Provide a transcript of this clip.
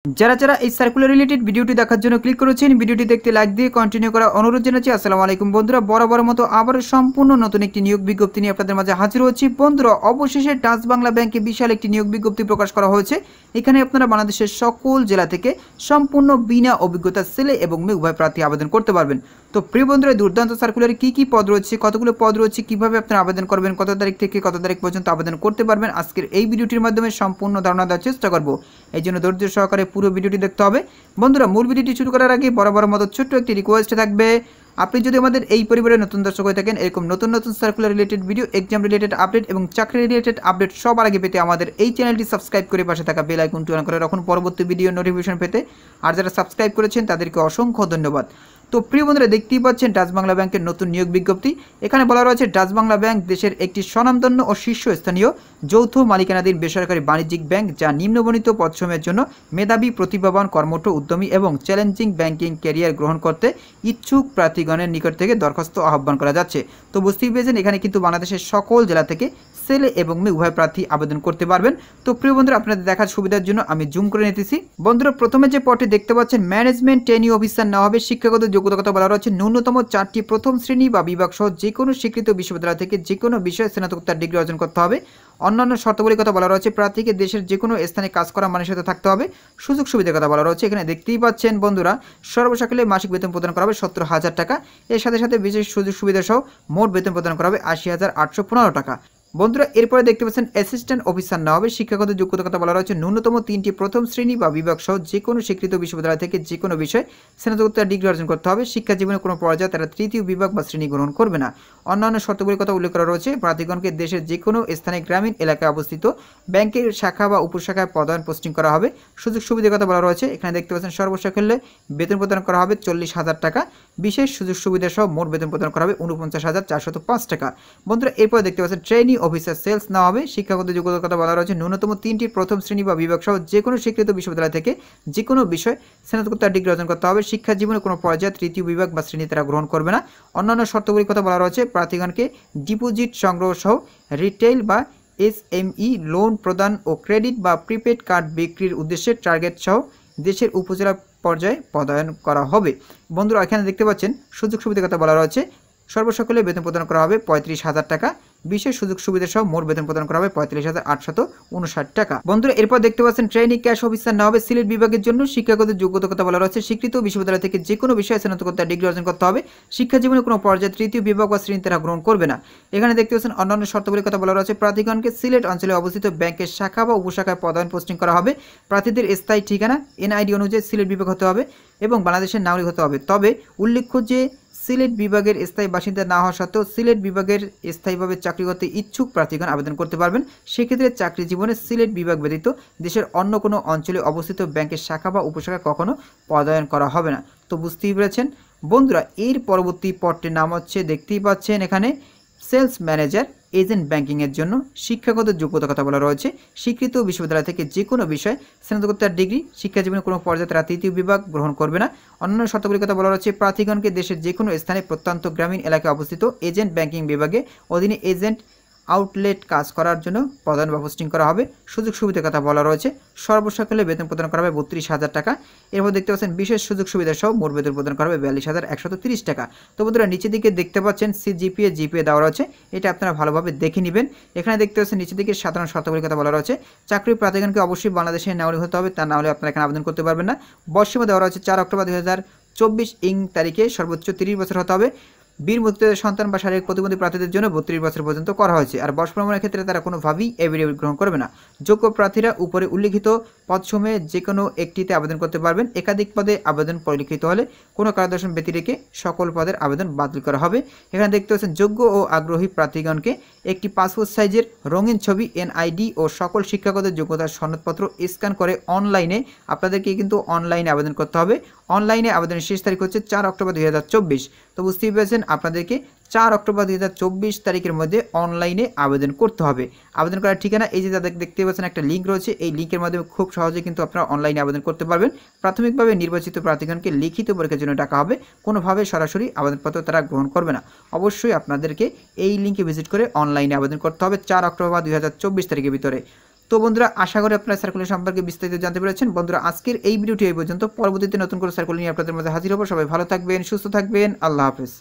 যারা যারা এই সার্কুলার রিলেটেড ভিডিওটি দেখার জন্য ক্লিক করেছেন, ভিডিওটি দেখতে লাইক দিয়ে কন্টিনিউ করা অনুরোধ জানাচ্ছি। আসসালামু আলাইকুম বন্ধুরা, বরাবর মতো আবার সম্পূর্ণ নতুন একটি নিয়োগ বিজ্ঞপ্তি নিয়ে আপনাদের মাঝে হাজির হচ্ছি। বন্ধুরা, অবশেষে ডাচ বাংলা ব্যাংকে বিশাল একটি নিয়োগ বিজ্ঞপ্তি প্রকাশ করা হয়েছে। এখানে আপনারা বাংলাদেশের সকল জেলা থেকে সম্পূর্ণ বিনা অভিজ্ঞতা ছেলে এবং মেয়ে উভয় প্রার্থী আবেদন করতে পারবেন। তো প্রিয় বন্ধুরা, দুর্দান্ত সার্কুলারে কী পদ রয়েছে, কতগুলো পদ রয়েছে, কীভাবে আপনারা আবেদন করবেন, কত তারিখ থেকে কত তারিখ পর্যন্ত আবেদন করতে পারবেন, আজকের এই ভিডিওটির মাধ্যমে সম্পূর্ণ ধারণা দেওয়ার চেষ্টা করব। এই জন্য ধৈর্য সহকারে পুরো ভিডিওটি দেখতে হবে। বন্ধুরা, মূল ভিডিওটি শুরু করার আগে বরাবর মতো ছোট্ট একটি রিকোয়েস্ট থাকবে। আপনি যদি আমাদের এই পরিবারের নতুন দর্শক হয়ে থাকেন, এরকম নতুন নতুন circular related video, exam related update এবং চাকরি রিলেটেড আপডেট সবার আগে পেতে আমাদের এই চ্যানেলটি সাবস্ক্রাইব করে পাশে থাকা বেল আইকনটি অন করে রাখুন পরবর্তী ভিডিও নোটিফিকেশন পেতে। আর যারা সাবস্ক্রাইব করেছেন তাদেরকে অসংখ্য ধন্যবাদ। তো প্রিয় বন্ধুরা, দেখতেই পাচ্ছেন ডাচ বাংলা ব্যাংকের নতুন নিয়োগ বিজ্ঞপ্তি। এখানে বলা রয়েছে, ডাচ বাংলা ব্যাংক দেশের একটি স্বনামধন্য ও শীর্ষস্থানীয় যৌথ মালিকানাধীন বেসরকারি বাণিজ্যিক ব্যাংক, যা নিম্নবর্ণিত পদসমূহের জন্য মেধাবী, প্রতিভাবান, কর্মঠ, উদ্যমী এবং চ্যালেঞ্জিং ব্যাংকিং ক্যারিয়ার গ্রহণ করতে ইচ্ছুক প্রার্থীগণের নিকট থেকে দরখাস্ত আহ্বান করা যাচ্ছে। তো বুঝতেই পেরেছেন, এখানে কিন্তু বাংলাদেশের সকল জেলা থেকে ছেলে এবং মেয়ে উভয় প্রার্থী আবেদন করতে পারবেন। তো প্রিয় বন্ধুরা, আপনাদের দেখার সুবিধার জন্য আমি জুম করে নিতেছি। বন্ধুরা, প্রথমে যে পদটি দেখতে পাচ্ছেন, ম্যানেজমেন্ট ট্রেনিং অফিসার নেওয়া হবে। শিক্ষাগত যোগ্যতার কথা বলা রয়েছে, ন্যূনতম 4টি প্রথম শ্রেণী বা বিভাগ সহ যে কোনো স্বীকৃত বিশ্ববিদ্যালয় থেকে যে কোনো বিষয়ে স্নাতকোত্তর ডিগ্রি অর্জন করতে হবে। অন্যান্য শর্তাবলীর কথা বলা রয়েছে, প্রার্থীকে দেশের যে কোনো স্থানে কাজ করা মানুষের সাথে থাকতে হবে। সুযোগ সুবিধার কথা বলা রয়েছে, এখানে দেখতেই পাচ্ছেন বন্ধুরা, সর্বসাকুল্যে মাসিক বেতন প্রদান করা হবে 70,000 টাকা। এর সাথে সাথে বিশেষ সুযোগ সুবিধা সহ মোট বেতন প্রদান করা হবে 80,815 টাকা। বন্ধুরা, এরপরে দেখতে পাচ্ছেন অ্যাসিস্ট্যান্ট অফিসার নেওয়া হবে। শিক্ষাগত যোগ্যতার কথা বলা রয়েছে, ন্যূনতম 3টি প্রথম শ্রেণী বা বিভাগ সহ যে কোনো স্বীকৃত বিশ্ববিদ্যালয় থেকে যে কোনো বিষয়ে স্নাতকোত্তর ডিগ্রি অর্জন করতে হবে। শিক্ষা জীবনে কোনো পর্যায়ে তারা তৃতীয় বিভাগ বা শ্রেণী গ্রহণ করবে না। অন্যান্য শর্তগুলির কথা উল্লেখ করা রয়েছে, প্রার্থীগণকে দেশের যে কোনো স্থানে গ্রামীণ এলাকায় অবস্থিত ব্যাংকের শাখা বা উপশাখায় পদায়ন পোস্টিং করা হবে। সুযোগ সুবিধার কথা বলা রয়েছে, এখানে দেখতে পাচ্ছেন সর্বসাকুল্যে বেতন প্রদান করা হবে 40,000 টাকা। বিশেষ সুযোগ সুবিধা সহ মোট বেতন প্রদান করা হবে 49,405 টাকা। বন্ধুরা, এরপরে দেখতে পাচ্ছেন ট্রেনি অফিসার সেলস নেওয়া হবে। শিক্ষাগত যোগ্যতার কথা বলা রয়েছে, ন্যূনতম 3টি প্রথম শ্রেণী বা বিভাগ সহ যে কোনো স্বীকৃত বিশ্ববিদ্যালয় থেকে যে কোনো বিষয় স্নাতকোত্তর ডিগ্রি অর্জন করতে হবে। শিক্ষা জীবনে কোনো পর্যায়ে তৃতীয় বিভাগ বা শ্রেণী তারা গ্রহণ করবে না। অন্যান্য শর্তগুলির কথা বলা রয়েছে, প্রার্থীগণকে ডিপোজিট সংগ্রহ সহ রিটেইল বা এসএমই লোন প্রদান ও ক্রেডিট বা প্রিপেড কার্ড বিক্রির উদ্দেশ্যে টার্গেট সহ দেশের উপজেলা পর্যায়ে পদায়ন করা হবে। বন্ধুরা, এখানে দেখতে পাচ্ছেন সুযোগ সুবিধার কথা বলা রয়েছে, সর্বসকলে বেতন প্রদান করা হবে 35,000 টাকা। বিশেষ সুযোগ সুবিধা সহ মোট বেতন প্রদান করা হবে 45,859 টাকা। বন্ধুরা, এরপর দেখতে পাচ্ছেন ট্রেনিং ক্যাশ অফিসার নেওয়া হবে সিলেট বিভাগের জন্য। শিক্ষাগত যোগ্যতার কথা বলা রয়েছে, স্বীকৃত বিশ্ববিদ্যালয় থেকে যে কোনো বিষয়ে স্নাতকোত্তর ডিগ্রি অর্জন করতে হবে। শিক্ষা জীবনে কোনো পর্যায়ে তৃতীয় বিভাগ বা শ্রেণী তারা গ্রহণ করবে না। এখানে দেখতে পাচ্ছেন অন্যান্য শর্তাবলীর কথা বলা রয়েছে, প্রার্থীগণকে সিলেট অঞ্চলে অবস্থিত ব্যাংকের শাখা বা উপশাখায় পদায়ন পোস্টিং করা হবে। প্রার্থীদের স্থায়ী ঠিকানা এনআইডি অনুযায়ী সিলেট বিভাগ হতে হবে এবং বাংলাদেশের নাগরিক হতে হবে। তবে উল্লেখ্য যে সিলেট বিভাগের স্থায়ী বাসিন্দা না হওয়া সত্ত্বেও সিলেট বিভাগের স্থায়ীভাবে চাকরি করতে ইচ্ছুক প্রার্থীগণ আবেদন করতে পারবেন। সেক্ষেত্রে চাকরি জীবনে সিলেট বিভাগ ব্যতীত দেশের অন্য কোনো অঞ্চলে অবস্থিত ব্যাংকের শাখা বা উপশাখা কখনো পদায়ন করা হবে না। তো বুঝতেই পেরেছেন বন্ধুরা, এর পরবর্তী পদটির নাম হচ্ছে, দেখতেই পাচ্ছেন এখানে সেলস ম্যানেজার এজেন্ট ব্যাংকিংয়ের জন্য। শিক্ষাগত যোগ্যতার কথা বলা রয়েছে, স্বীকৃত বিশ্ববিদ্যালয় থেকে যে কোনো বিষয়ে স্নাতকোত্তর ডিগ্রি। শিক্ষা জীবনে কোনো পর্যায়ে তারা তৃতীয় বিভাগ গ্রহণ করবে না। অন্যান্য শর্তাবলীর কথা বলা রয়েছে, প্রার্থীগণকে দেশের যে কোনো স্থানে প্রত্যন্ত গ্রামীণ এলাকায় অবস্থিত এজেন্ট ব্যাংকিং বিভাগে অধীনে এজেন্ট আউটলেট কাজ করার জন্য পদায়ন বা পোস্টিং করা হবে। সুযোগ সুবিধার কথা বলা রয়েছে, সর্বসাকুল্যে বেতন প্রদান করা হবে 32,000 টাকা। এরপর দেখতে পাচ্ছেন বিশেষ সুযোগ সুবিধা সহ মোট বেতন প্রদান করা হবে 42,130 টাকা। তো বন্ধুরা, নিচের দিকে দেখতে পাচ্ছেন জিপিএ দেওয়া রয়েছে, এটা আপনারা ভালোভাবে দেখে নেবেন। এখানে দেখতে পাচ্ছেন নিচের দিকে সাধারণ শর্তাবলীর কথা বলা রয়েছে, চাকরি প্রার্থীগণকে অবশ্যই বাংলাদেশের নাগরিক হতে হবে, তা না হলে আপনারা এখানে আবেদন করতে পারবেন না। বয়সসীমা দেওয়া রয়েছে 4 অক্টোবর 2024 তারিখে সর্বোচ্চ 30 বছর হতে হবে। বীর মুক্তিযোদ্ধার সন্তান বা শারীরিক প্রতিবন্ধী প্রার্থীদের জন্য 32 বছর পর্যন্ত করা হয়েছে। আর বয়স প্রমাণের ক্ষেত্রে তারা কোনোভাবেই এফিডেভিট গ্রহণ করবে না। যোগ্য প্রার্থীরা উপরে উল্লিখিত পদসমূহে যে কোনো একটিতে আবেদন করতে পারবেন। একাধিক পদে আবেদন পরিলিখিত হলে কোনো কারণদর্শন ব্যতি রেখে সকল পদের আবেদন বাতিল করা হবে। এখানে দেখতে পাচ্ছেন যোগ্য ও আগ্রহী প্রার্থীগণকে একটি পাসপোর্ট সাইজের রঙিন ছবি, এনআইডি ও সকল শিক্ষাগত যোগ্যতার সনদপত্র স্ক্যান করে অনলাইনে, আপনাদেরকে কিন্তু অনলাইনে আবেদন করতে হবে। অনলাইনে আবেদনের শেষ তারিখ হচ্ছে 4 অক্টোবর 2024। তো বুঝতেই পেরেছেন, আপনাদেরকে 4 অক্টোবর 2024 তারিখের মধ্যে অনলাইনে আবেদন করতে হবে। আবেদন করার ঠিকানা এই যে তাদের দেখতে পাচ্ছেন একটা লিঙ্ক রয়েছে, এই লিঙ্কের মাধ্যমে খুব সহজে কিন্তু আপনারা অনলাইনে আবেদন করতে পারবেন। প্রাথমিকভাবে নির্বাচিত প্রার্থীগণকে লিখিত পরীক্ষার জন্য ডাকা হবে, কোনোভাবে সরাসরি আবেদনপত্র তারা গ্রহণ করবে না। অবশ্যই আপনাদেরকে এই লিঙ্কে ভিজিট করে অনলাইনে আবেদন করতে হবে 4 অক্টোবর 2024 তারিখের ভিতরে। তো বন্ধুরা আশা করি আপনারা সার্কুলার সম্পর্কে বিস্তারিত জানতে পেরেছেন। বন্ধুরা আজকের এই ভিডিওটি এই পর্যন্ত, পরবর্তীতে নতুন করে সার্কুলার নিয়ে আপনাদের মাঝে হাজির হবো। সবাই ভালো থাকবেন, সুস্থ থাকবেন, আল্লাহ হাফেজ।